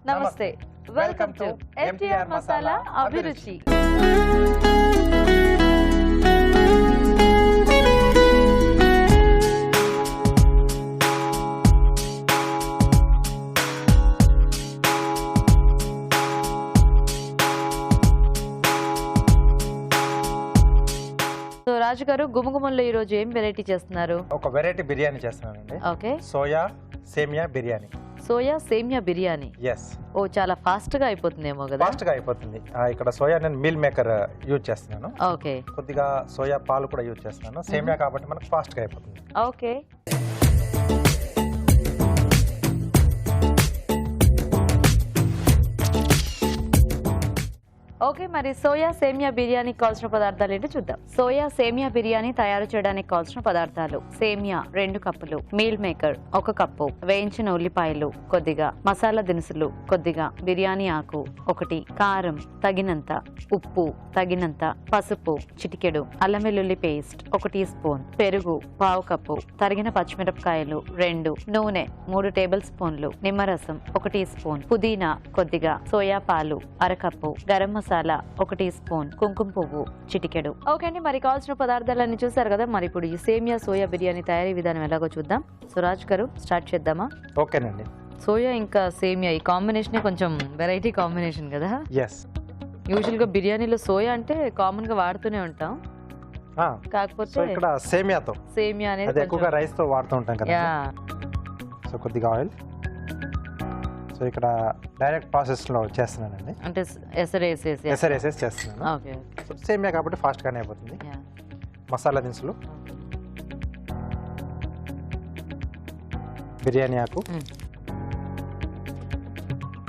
నమస్తే, welcome to NTR masala అభిరుచి. రాజు గారు, గుమగుమల్లో ఈ రోజు ఏం వెరైటీ చేస్తున్నారు? ఒక వెరైటీ బిర్యానీ చేస్తున్నానండి. ఓకే, సోయా సేమియా బిర్యానీ. సోయా సేమియా బిర్యానీ. ఎస్. ఓ, చాలా ఫాస్ట్ గా అయిపోతుందేమో కదా? ఫాస్ట్ గా అయిపోతుంది. ఇక్కడ సోయా నేను మీల్ మేకర్ యూజ్ చేస్తున్నాను. ఓకే, కొద్దిగా సోయా పాలు కూడా యూజ్ చేస్తున్నాను. సేమియా కాబట్టి మనకు ఫాస్ట్ గా అయిపోతుంది. ఓకే. ఓకే, మరి సోయా సేమియా బిర్యానీకి కావాల్సిన పదార్థాలు ఏంటో చూద్దాం. సోయా సేమియా బిర్యానీ తయారు చేయడానికి కావాల్సిన పదార్థాలు: సేమియా 2 కప్పులు, మీల్ మేకర్ 1 కప్పు, వేయించిన ఉల్లిపాయలు కొద్దిగా, మసాలా దినుసులు కొద్దిగా, బిర్యానీ ఆకు 1, కారం తగినంత, ఉప్పు తగినంత, పసుపు చిటికెడు, అల్లం వెల్లుల్లి పేస్ట్ 1 టీ స్పూన్, పెరుగు 1/2 కప్పు, తరిగిన పచ్చిమిరపకాయలు 2, నూనె 3 టేబుల్ స్పూన్లు, నిమ్మరసం 1 టీ స్పూన్, పుదీనా కొద్దిగా, సోయా పాలు 1/2 cup, garam masala 1 teaspoon, కుంకుమ పువ్వు చిటికెడు. ఓకే అండి, మరి కావాల్సిన పదార్థాలన్నీ చూసారు కదా. మరి ఇప్పుడు ఈ సేమియా సోయా బిర్యానీ తయారీ విధానం ఎలాగో చూద్దాం. సురాజ్ గారు, స్టార్ట్ చేద్దామా? ఓకేనండి. సోయా ఇంకా సేమియా ఈ కాంబినేషన్ కొంచెం వెరైటీ కాంబినేషన్ కదా. ఎస్. యూజువల్ గా బిర్యానీలో సోయా అంటే కామన్ గా వాడుతూనే ఉంటాం, కాకపోతే ఇక్కడ సేమియాతో సేమియా అనేది ఎక్కువగా రైస్ తో వాడుతూ ఉంటాం కదా. సో కొద్దిగా ఆయిల్. సో ఇక్కడ డైరెక్ట్ ప్రాసెస్ లో చేస్తున్నానండి, అంటే ఎసరేసేసి చేస్తున్నాను. ఓకే, సేమియా కాబట్టి ఫాస్ట్ గానే అయిపోతుంది. మసాలా దినుసులు, బిర్యానీ ఆకు,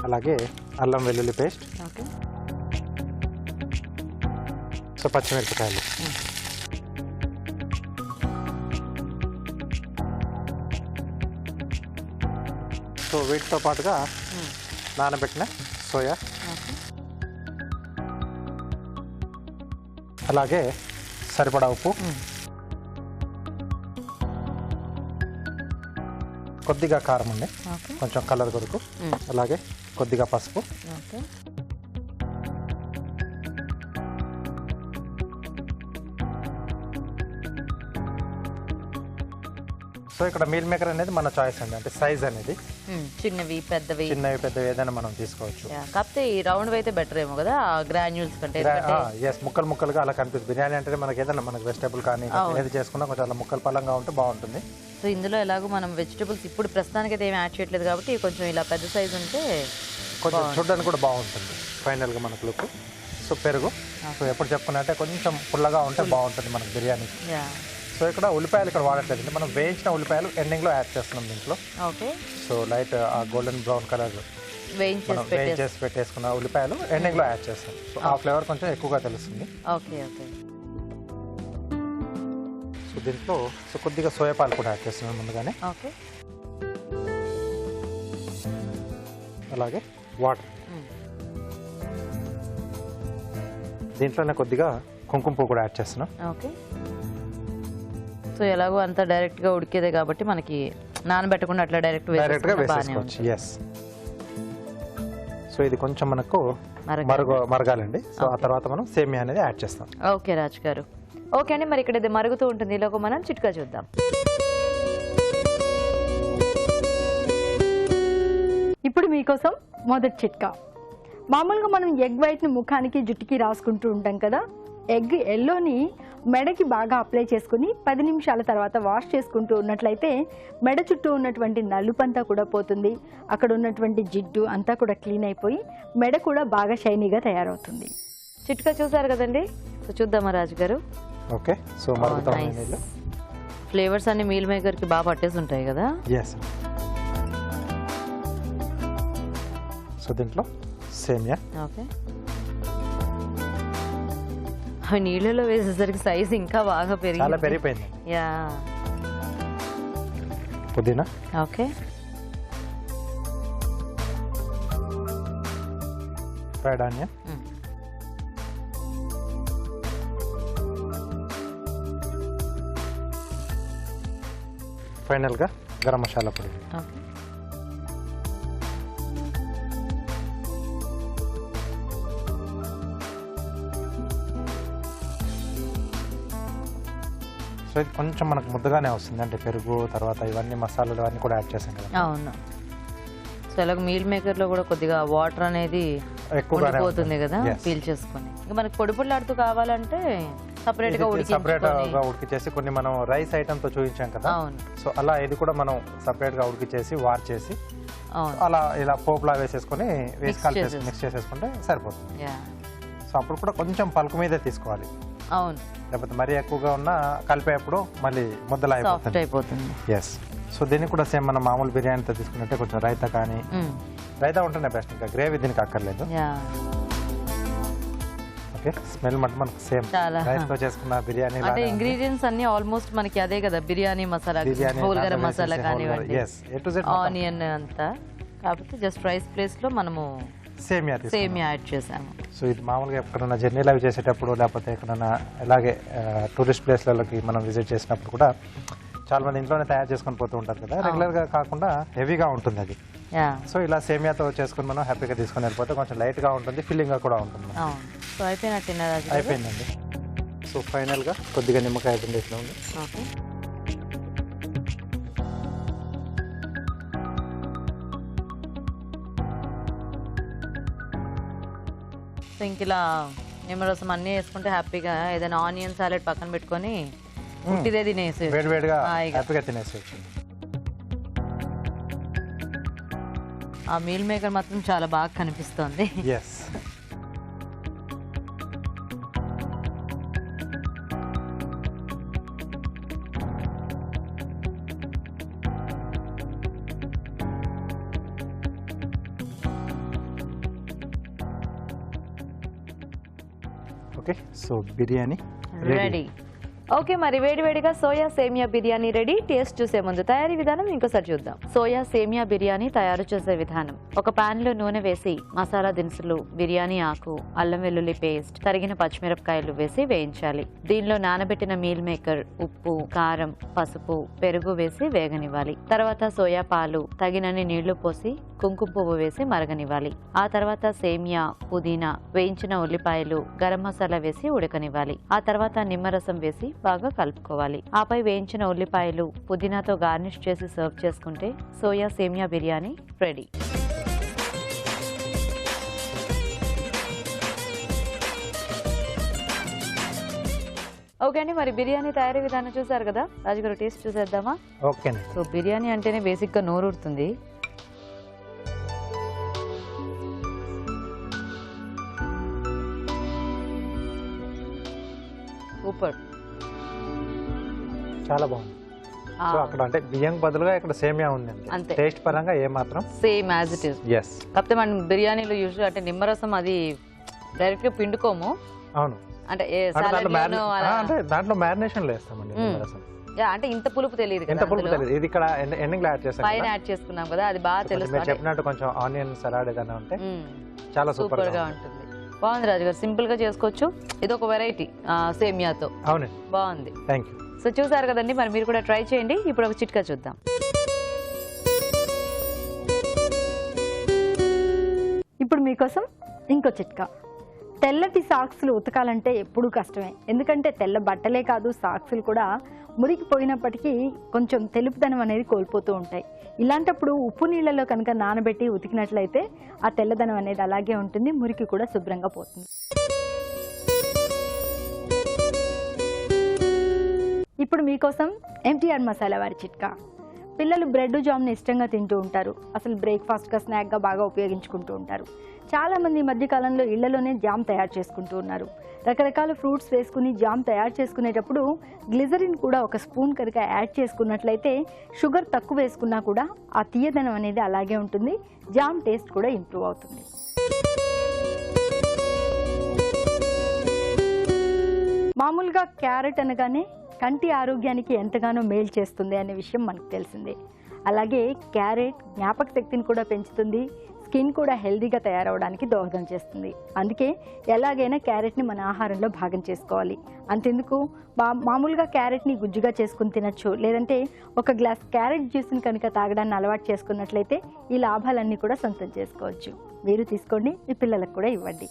అలాగే అల్లం వెల్లుల్లి పేస్ట్, ఓకే, సో పచ్చిమిరపకాయలు, సో వీటితో పాటుగా నానబెట్టిన సోయా, అలాగే సరిపడా ఉప్పు, కొద్దిగా కారం అండి, కొంచెం కలర్ కొరకు, అలాగే కొద్దిగా పసుపు, సో ఇక్కడ మీల్ మేకర్ అనేది మన చాయిస్ అండి, అంటే సైజ్ అనేది చిన్నవి పెద్దవి ఏదైనా మనం తీసుకోవచ్చు. కాకపోతే ఈ రౌండ్ అయితే బెటర్ ఏమో కదా గ్రాన్యూల్స్ కంటే. ఎస్, ముక్కలు ముక్కలుగా అలా కనిపిస్తుంది. బిర్యానీ అంటే మనకి ఏదైనా మనకి వెజిటబుల్ కానీ ఏది చేసుకున్నా కొంచెం అలా ముక్కలు పలంగా ఉంటే బాగుంటుంది. సో ఇందులో ఎలాగో మనం వెజిటబుల్స్ ఇప్పుడు ప్రస్తుతానికి అయితే ఏమి యాడ్ చేయట్లేదు కాబట్టి కొంచెం ఇలా పెద్ద సైజ్ ఉంటే కొంచెం చూడడానికి కూడా బాగుంటుంది ఫైనల్గా మనకు లుక్. సో పెరుగు, సో ఎప్పుడు చెప్పుకున్నట్టే కొంచెం పుల్లగా ఉంటే బాగుంటుంది మనకు బిర్యానీ. సో ఇక్కడ ఉల్లిపాయలు ఇక్కడ వాడట్లేదు, మనం వేయించిన ఉల్లిపాయలు ఎండింగ్లో యాడ్ చేస్తున్నాం దీంట్లో. ఓకే, సో లైట్ ఆ గోల్డెన్ బ్రౌన్ కలర్ వేయించేసి పెట్టేసుకున్న ఉల్లిపాయలు ఎండింగ్లో యాడ్ చేస్తాం. సో ఆ ఫ్లేవర్ కొంచెం ఎక్కువగా తెలుస్తుంది. Okay, okay. సో దీంట్లో సో కొద్దిగా సోయా పాలు కూడా యాడ్ చేస్తున్నాం ముందుగానే. ఓకే, అలాగే వాటర్, దీంట్లోనే కొద్దిగా కుంకుమ పువ్వు కూడా యాడ్ చేస్తున్నాం. ఓకే. సో ఎలాగో అంతా డైరెక్ట్ గా ఉడికేదే కాబట్టి మనకి నానబెట్టకుండా అట్లా డైరెక్ట్ గా వేసేసుకోవచ్చు. ఎస్. సో ఇది కొంచెం మనకు మరగాలండి. సో ఆ తర్వాత మనం సేమియా అనేది యాడ్ చేస్తాం. ఓకే రాజు గారు. ఓకే అండి, మరి ఇక్కడ ఇది మరుగుతూ ఉంటుంది, ఈలోగా మనం చిట్కా చూద్దాం. ఇప్పుడు మీకోసం మొదటి చిట్కా. మామూలుగా మనం ఎగ్ వైట్ని ముఖానికి జుట్టుకి రాసుకుంటూ ఉంటాం కదా. ఎగ్ ఎల్లోని మెడకి బాగా అప్లై చేసుకుని 10 నిమిషాల తర్వాత వాష్ చేసుకుంటూ ఉన్నట్లయితే మెడ చుట్టూ ఉన్నటువంటి నలుపంతా కూడా పోతుంది, అక్కడ ఉన్నటువంటి జిడ్డు అంతా కూడా క్లీన్ అయిపోయి మెడ కూడా బాగా షైనీగా తయారవుతుంది. చిట్కా చూసారు కదండి. సో చూద్దామా రాజు గారు? ఓకే. సో ఫ్లేవర్స్ అన్ని మీల్ మేకర్ కి బాగా పట్టేసి ఉంటాయి కదా. సో దీంట్లో సేమియా, ఓకే, నీళ్ళలో వేసేసరికి సైజ్ ఇంకా బాగా పెరిగిపోయింది. యా. పుదీనా, ఓకే, ఫ్రైడ్ ఆనియన్, ఫైనల్గా గరం మసాలా పొడి. ఓకే. సో ఇది కొంచెం మనకు ముద్దగానే వస్తుంది, అంటే పెరుగు తర్వాత ఇవన్నీ మసాలాలు అన్నీ కూడా యాడ్ చేసాం కదా. అవును. సో అలాగే మీల్ మేకర్లో కూడా కొద్దిగా వాటర్ అనేది ఎక్కువగానే పోతుంది కదా, Yes. పీల్ చేసుకొని. ఇంకా మనకి పొడి పొడిలాడుతూ కావాలంటే సపరేట్గా సపరేట్గా ఉడికిచ్చేసి కొన్ని మనం రైస్ ఐటమ్తో చూపించాం కదా. అవును. సో అలా ఇది కూడా మనం సపరేట్గా ఉడికిచ్చేసి వార్ చేసి అవును. అలా ఇలా పోపులా వేసేసుకొని చేసేసి. మిక్స్ చేసేసుకుంటే సరిపోతుంది. యా. సో అప్పుడు కూడా కొంచెం పలుకు మీదే తీసుకోవాలి, అవును. లేకపోతే మరీ ఎక్కువగా ఉన్నా కలిపేప్పుడు మళ్ళీ ముద్దలా సాఫ్ట్ అయిపోతుంది. అయిపోతుంది. ఎస్. సో దీనికి కూడా సేమ్ మనం మామూలు బిర్యానీతో తీసుకున్నట్టే కొంచెం రైతా కానీ, రైతా ఉంటేనే బెస్ట్, ఇంకా గ్రేవీ దీనికి అక్కర్లేదు. యా. ఓకే. స్మెల్ మటు మనకు సేమ్ చాలా. రైస్తో చేసుకున్న బిర్యానీ అంటే ఇంగ్రీడియంట్స్ అన్ని ఆల్మోస్ట్ మనకి అదే కదా, బిర్యానీ మసాలా, బిర్యానీ హోల్ గరం మసాలా కానివ్వండి, yes, A to Z onion అంతా. కాకపోతే జస్ట్ రైస్ ప్లేస్ లో మనము సేమియా సేమియా యాడ్ చేసాము. సో ఇది మామూలుగా ఎక్కడైనా జర్నీలు అవి చేసేటప్పుడు లేకపోతే ఎక్కడైనా ఇలాగే టూరిస్ట్ ప్లేస్లలోకి మనం విజిట్ చేసినప్పుడు కూడా చాలా మంది ఇంట్లోనే తయారు చేసుకొని పోతూ ఉంటారు కదా, రెగ్యులర్గా కాకుండా హెవీగా ఉంటుంది అది. యా. సో ఇలా సేమియాతో చేసుకుని మనం హ్యాపీగా తీసుకొని వెళ్ళిపోతే కొంచెం లైట్గా ఉంటుంది, ఫిల్లింగ్గా కూడా ఉంటుంది. అవును. సో అయిపోయినట్టు అయిపోయిందండి. సో ఫైనల్గా కొద్దిగా నిమ్మకాయ పిండి ఇట్లా ఉంది. ఓకే. సో ఇంక ఇలా నిమ్మరసం అన్నీ వేసుకుంటే హ్యాపీగా ఏదైనా ఆనియన్ సాలెడ్ పక్కన పెట్టుకొని ఉట్టిదే తినేసి వేడివేడిగా హ్యాపీగా తినేసేయచ్చు. ఆ మీల్ మేకర్ మాత్రం చాలా బాగా కనిపిస్తుంది. Yes. Okay. So biryani ready. Okay, మరి వేడివేడిగా సోయా సేమియా బిర్యానీ రెడీ. టేస్ట్ చూసే ముందు తయారీ విధానం ఇంకోసారి చూద్దాం. సోయా సేమియా బిర్యానీ తయారు చేసే విధానం: ఒక పాన్ లో నూనె వేసి మసాలా దినుసులు, బిర్యానీ ఆకు, అల్లం వెల్లుల్లి పేస్ట్, తరిగిన పచ్చిమిరపకాయలు వేసి వేయించాలి. దీనిలో నానబెట్టిన మీల్ మేకర్, ఉప్పు, కారం, పసుపు, పెరుగు వేసి వేగనివ్వాలి. తర్వాత సోయా పాలు, తగినన్ని నీళ్లు పోసి కుంకుమ పువ్వు వేసి మరగనివ్వాలి. ఆ తర్వాత సేమియా, పుదీనా, వేయించిన ఉల్లిపాయలు, గరం మసాలా వేసి ఉడకనివ్వాలి. ఆ తర్వాత నిమ్మరసం వేసి బాగా కలుపుకోవాలి. ఆపై వేయించిన ఉల్లిపాయలు, పుదీనాతో గార్నిష్ చేసి సర్వ్ చేసుకుంటే సోయా సేమియా బిర్యానీ రెడీ. ఓకే అండి, మరి బిర్యానీ తయారీ విధానం చూసారు కదా. రాజుగారు టేస్ట్ చూసేద్దామా? ఓకే. సో బిర్యానీ అంటేనే బేసిక్గా నోరూరుతుంది. సూపర్, చాలా బాగుంది. సో అక్కడ అంటే బియ్యం బదులుగా ఇక్కడ సేమియా ఉంది అంతే. టేస్ట్ పరంగా ఏ మాత్రం same as it is. Yes. కాకపోతే మనం బిర్యానీలో యూజువల్ అంటే నిమ్మరసం అది డైరెక్ట్ గా పిండుకోము. అవును. అంటే దాంట్లో మ్యారినేషన్ వేస్తామండి నిమ్మరసం. అంటే ఇంత పులుపు తెలియదు, ఎంత పులుపు తెలియదు. ఇది ఇక్కడ ఎండింగ్ లో యాడ్ చేస్తాం, పైన యాడ్ చేసుకున్నాం కదా, అది బాగా తెలుస్తుంది. మీరు చెప్పినట్టు కొంచెం ఆనియన్ సలాడ్ ఏదైనా ఉంటే చాలా సూపర్ గా ఉంటుంది. బాగుంది రాజు గారు, సింపుల్ గా చేసుకోవచ్చు. ఇది ఒక వెరైటీ సేమియాతో. అవునండి, బాగుంది. Thank you. సో చూసారు కదండి, మరి మీరు కూడా ట్రై చేయండి. ఇప్పుడు ఒక చిట్కా చూద్దాం. ఇప్పుడు మీకోసం ఇంకో చిట్కా. తెల్లటి సాక్స్లు ఉతకాలంటే ఎప్పుడూ కష్టమే, ఎందుకంటే తెల్ల బట్టలే కాదు సాక్స్లు కూడా మురికిపోయినప్పటికీ కొంచెం తెలుపుదనం అనేది కోల్పోతూ ఉంటాయి. ఇలాంటప్పుడు ఉప్పు నీళ్ళలో కనుక నానబెట్టి ఉతికినట్లయితే ఆ తెల్లదనం అనేది అలాగే ఉంటుంది, మురికి కూడా శుభ్రంగా పోతుంది. ఇప్పుడు మీకోసం ఎంటీఆర్ మసాలా వారి చిట్కా. పిల్లలు బ్రెడ్ జామ్ని ఇష్టంగా తింటూ ఉంటారు, అసలు బ్రేక్ఫాస్ట్గా స్నాక్గా బాగా ఉపయోగించుకుంటూ ఉంటారు. చాలామంది ఈ మధ్యకాలంలో ఇళ్లలోనే జామ్ తయారు చేసుకుంటూ ఉన్నారు. రకరకాల ఫ్రూట్స్ వేసుకుని జామ్ తయారు చేసుకునేటప్పుడు గ్లిజరిన్ కూడా ఒక స్పూన్ కనుక యాడ్ చేసుకున్నట్లయితే షుగర్ తక్కువ వేసుకున్నా కూడా ఆ తీయదనం అనేది అలాగే ఉంటుంది, జామ్ టేస్ట్ కూడా ఇంప్రూవ్ అవుతుంది. మామూలుగా క్యారెట్ అనగానే కంటి ఆరోగ్యానికి ఎంతగానో మేలు చేస్తుంది అనే విషయం మనకు తెలిసిందే. అలాగే క్యారెట్ జ్ఞాపక శక్తిని కూడా పెంచుతుంది, స్కిన్ కూడా హెల్దీగా తయారవడానికి దోహదం చేస్తుంది. అందుకే ఎలాగైనా క్యారెట్ని మన ఆహారంలో భాగం చేసుకోవాలి. అంతెందుకు, మామూలుగా క్యారెట్ని గుజ్జుగా చేసుకుని తినచ్చు, లేదంటే ఒక గ్లాస్ క్యారెట్ జ్యూస్ని కనుక తాగడాన్ని అలవాటు చేసుకున్నట్లయితే ఈ లాభాలన్నీ కూడా సొంతం చేసుకోవచ్చు. మీరు తీసుకోండి, మీ పిల్లలకు కూడా ఇవ్వండి.